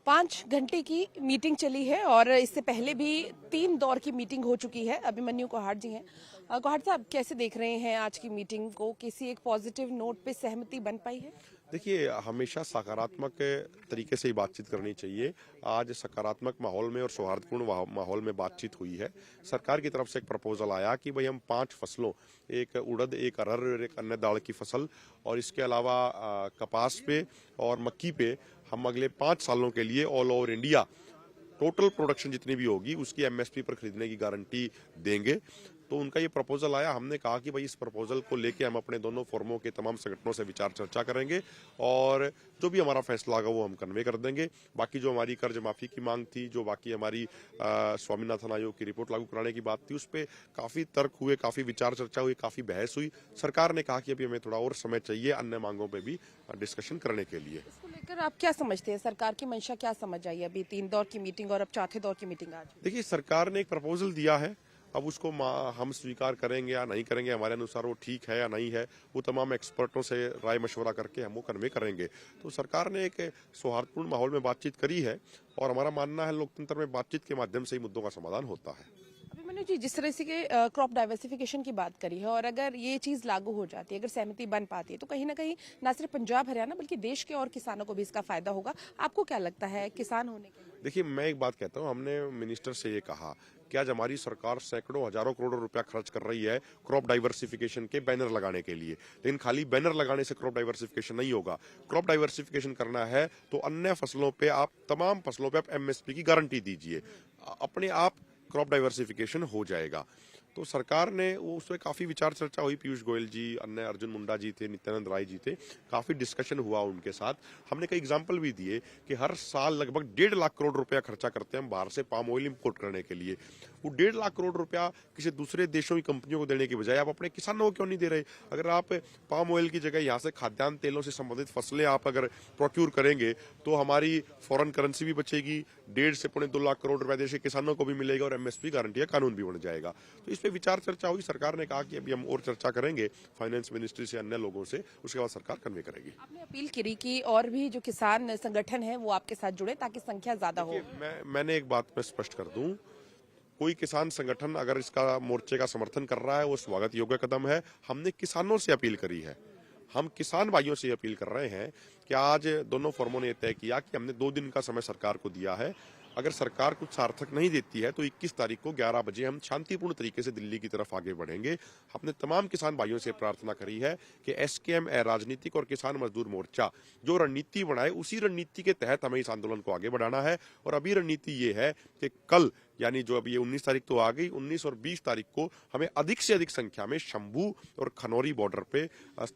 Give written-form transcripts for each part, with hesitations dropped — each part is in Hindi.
5 घंटे की मीटिंग चली है और इससे पहले भी 3 दौर की मीटिंग हो चुकी है। अभिमन्यु कोहाट जी हैं। कोहाट साहब, कैसे देख रहे हैं आज की मीटिंग को? किसी एक पॉजिटिव नोट पे सहमति बन पाई है? देखिए, हमेशा सकारात्मक तरीके से ही बातचीत करनी चाहिए। आज सकारात्मक माहौल में और सौहार्दपूर्ण माहौल में बातचीत हुई है। सरकार की तरफ से एक प्रपोजल आया कि भाई हम 5 फसलों, एक उड़द, एक अरहर और एक अन्य दाल की फसल, और इसके अलावा कपास पे और मक्की पे हम अगले 5 सालों के लिए all over India total production जितनी भी होगी उसकी एमएसपी पर खरीदने की गारंटी देंगे। तो उनका ये प्रपोजल आया। हमने कहा कि भाई इस प्रपोजल को लेके हम अपने दोनों फोरमों के तमाम संगठनों से विचार चर्चा करेंगे और जो भी हमारा फैसला होगा वो हम कन्वे कर देंगे। बाकी जो हमारी कर्ज माफी की मांग थी, जो बाकी हमारी स्वामीनाथन आयोग की रिपोर्ट लागू कराने की बात थी, उस पर काफी तर्क हुए, काफी विचार चर्चा हुई, काफी बहस हुई। सरकार ने कहा कि अभी हमें थोड़ा और समय चाहिए अन्य मांगों पर भी डिस्कशन करने के लिए। इसको लेकर आप क्या समझते हैं? सरकार की मंशा क्या समझ आई? अभी 3 दौर की मीटिंग और अब चौथे दौर की मीटिंग आज। देखिए, सरकार ने एक प्रपोजल दिया है। अब उसको हम स्वीकार करेंगे या नहीं करेंगे, हमारे अनुसार वो ठीक है या नहीं है, वो तमाम एक्सपर्टों से राय मशवरा करके हम वो कन्वे करेंगे। तो सरकार ने एक सौहार्दपूर्ण माहौल में बातचीत करी है और हमारा मानना है लोकतंत्र में बातचीत के माध्यम से ही मुद्दों का समाधान होता है। अभिमन्यु जी, जिस तरह से क्रॉप डाइवर्सिफिकेशन की बात करी है और अगर ये चीज लागू हो जाती है, अगर सहमति बन पाती है, तो कहीं ना कहीं न सिर्फ पंजाब हरियाणा बल्कि देश के और किसानों को भी इसका फायदा होगा। आपको क्या लगता है किसान होने के? देखिए, मैं एक बात कहता हूँ, हमने मिनिस्टर से ये कहा कि आज हमारी सरकार सैकड़ों हजारों करोड़ों रुपया खर्च कर रही है क्रॉप डाइवर्सिफिकेशन के बैनर लगाने के लिए, लेकिन खाली बैनर लगाने से क्रॉप डाइवर्सिफिकेशन नहीं होगा। क्रॉप डाइवर्सिफिकेशन करना है तो अन्य फसलों पे आप, तमाम फसलों पे आप एमएसपी की गारंटी दीजिए, अपने आप क्रॉप डाइवर्सिफिकेशन हो जाएगा। तो सरकार ने वो, उसमें काफी विचार चर्चा हुई। पीयूष गोयल जी, अन्य अर्जुन मुंडा जी थे, नित्यानंद राय जी थे, काफी डिस्कशन हुआ उनके साथ। हमने कई एग्जाम्पल भी दिए कि हर साल लगभग 1.5 लाख करोड़ रुपया खर्चा करते हैं हम बाहर से पाम ऑयल इंपोर्ट करने के लिए। वो 1.5 लाख करोड़ रुपया किसी दूसरे देशों की कंपनियों को देने की बजाय आप अपने किसानों को क्यों नहीं दे रहे? अगर आप पाम ऑयल की जगह यहाँ से खाद्यान्न तेलों से संबंधित फसलें आप अगर प्रोक्यूर करेंगे तो हमारी फॉरेन करेंसी भी बचेगी, 1.5 से 2.25 लाख करोड़ रुपया देश के किसानों को भी मिलेगा और एमएसपी गारंटी का कानून भी बन जाएगा। तो इस पे विचार चर्चा हुई। सरकार ने कहा कि अभी हम और चर्चा करेंगे फाइनेंस मिनिस्ट्री से, अन्य लोगों से, उसके बाद सरकार कन्वे करेगी। आपने अपील करी कि और भी जो किसान संगठन है वो आपके साथ जुड़े ताकि संख्या ज्यादा हो। मैंने एक बात मैं स्पष्ट कर दूं, कोई किसान संगठन अगर इसका मोर्चे का समर्थन कर रहा है वो स्वागत योग्य कदम है। हमने किसानों से अपील करी है, हम किसान भाइयों से अपील कर रहे हैं कि आज दोनों फर्मों ने तय किया कि हमने 2 दिन का समय सरकार को दिया है। अगर सरकार कुछ सार्थक नहीं देती है तो 21 तारीख को 11 बजे हम शांतिपूर्ण तरीके से दिल्ली की तरफ आगे बढ़ेंगे। हमने तमाम किसान भाइयों से प्रार्थना करी है कि एसकेएम राजनीतिक और किसान मजदूर मोर्चा जो रणनीति बनाए उसी रणनीति के तहत हमें इस आंदोलन को आगे बढ़ाना है। और अभी रणनीति ये है कि कल, यानी जो अभी 19 तारीख तो आ गई, 19 और 20 तारीख को हमें अधिक से अधिक संख्या में शंभू और खनौरी बॉर्डर पे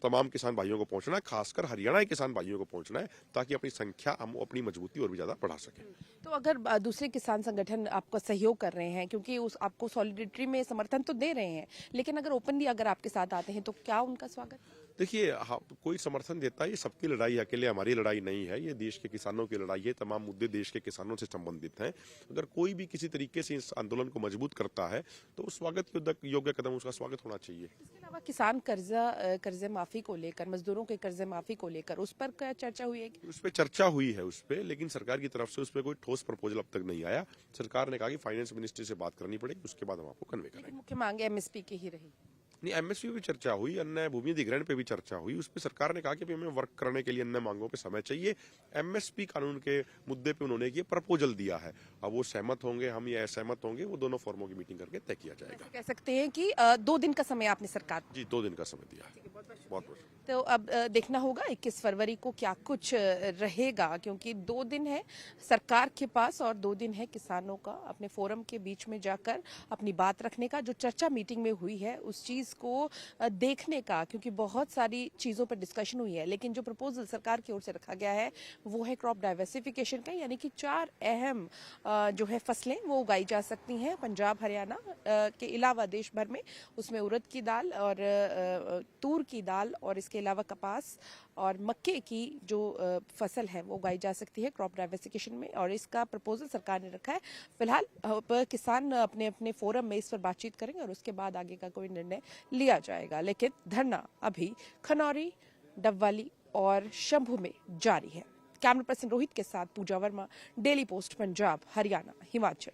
तमाम किसान भाइयों को पहुंचना है, खासकर हरियाणा के किसान भाइयों को पहुंचना है, ताकि अपनी संख्या, हम अपनी मजबूती और भी ज्यादा बढ़ा सकें। तो अगर दूसरे किसान संगठन आपका सहयोग कर रहे हैं, क्योंकि उस आपको सॉलिडेरिटी में समर्थन तो दे रहे हैं, लेकिन अगर ओपनली अगर आपके साथ आते हैं तो क्या उनका स्वागत? देखिए, कोई समर्थन देता है, ये सबकी लड़ाई, अकेले हमारी लड़ाई नहीं है, ये देश के किसानों की लड़ाई है। तमाम मुद्दे देश के किसानों से संबंधित हैं। अगर कोई भी किसी तरीके से इस आंदोलन को मजबूत करता है तो स्वागत योग्य कदम, उसका स्वागत होना चाहिए। इसके अलावा किसान कर्जे माफी को लेकर, मजदूरों के कर्जे माफी को लेकर, उस पर क्या चर्चा हुई है? उस पर चर्चा हुई है, उस पर, लेकिन सरकार की तरफ से उस पर कोई ठोस प्रपोजल अब तक नहीं आया। सरकार ने कहा कि फाइनेंस मिनिस्ट्री से बात करनी पड़ेगी, उसके बाद हम आपको कन्वे करेंगे। मुख्य मांग एमएसपी की ही रही? नहीं, एमएसपी पे चर्चा हुई, अन्य भूमि अधिग्रहण पे भी चर्चा हुई। उस पर सरकार ने कहा कि हमें वर्क करने के लिए अन्य मांगों पे समय चाहिए। एमएसपी कानून के मुद्दे पे उन्होंने ये प्रपोजल दिया है। अब वो सहमत होंगे, हम ये असहमत होंगे, वो दोनों फॉर्मों की मीटिंग करके तय किया जाएगा। कह सकते हैं कि 2 दिन का समय आपने सरकार? जी, 2 दिन का समय दिया है। बहुत बहुत। तो अब देखना होगा 21 फरवरी को क्या कुछ रहेगा, क्योंकि 2 दिन है सरकार के पास और 2 दिन है किसानों का अपने फोरम के बीच में जाकर अपनी बात रखने का। जो चर्चा मीटिंग में हुई है उस चीज को देखने का, क्योंकि बहुत सारी चीजों पर डिस्कशन हुई है, लेकिन जो प्रपोजल सरकार की ओर से रखा गया है वो है क्रॉप डाइवर्सिफिकेशन का, यानी कि 4 अहम जो है फसलें वो उगाई जा सकती हैं पंजाब हरियाणा के अलावा देश भर में। उसमें उड़द की दाल और तूर की दाल और इसके अलावा कपास और मक्के की जो फसल है वो उगाई जा सकती है क्रॉप डाइवर्सिफिकेशन में, और इसका प्रपोजल सरकार ने रखा है। फिलहाल किसान अपने अपने फोरम में इस पर बातचीत करेंगे और उसके बाद आगे का कोई निर्णय लिया जाएगा। लेकिन धरना अभी खनौरी, डबवाली और शंभू में जारी है। कैमरा पर्सन रोहित के साथ पूजा वर्मा, डेली पोस्ट पंजाब, हरियाणा, हिमाचल।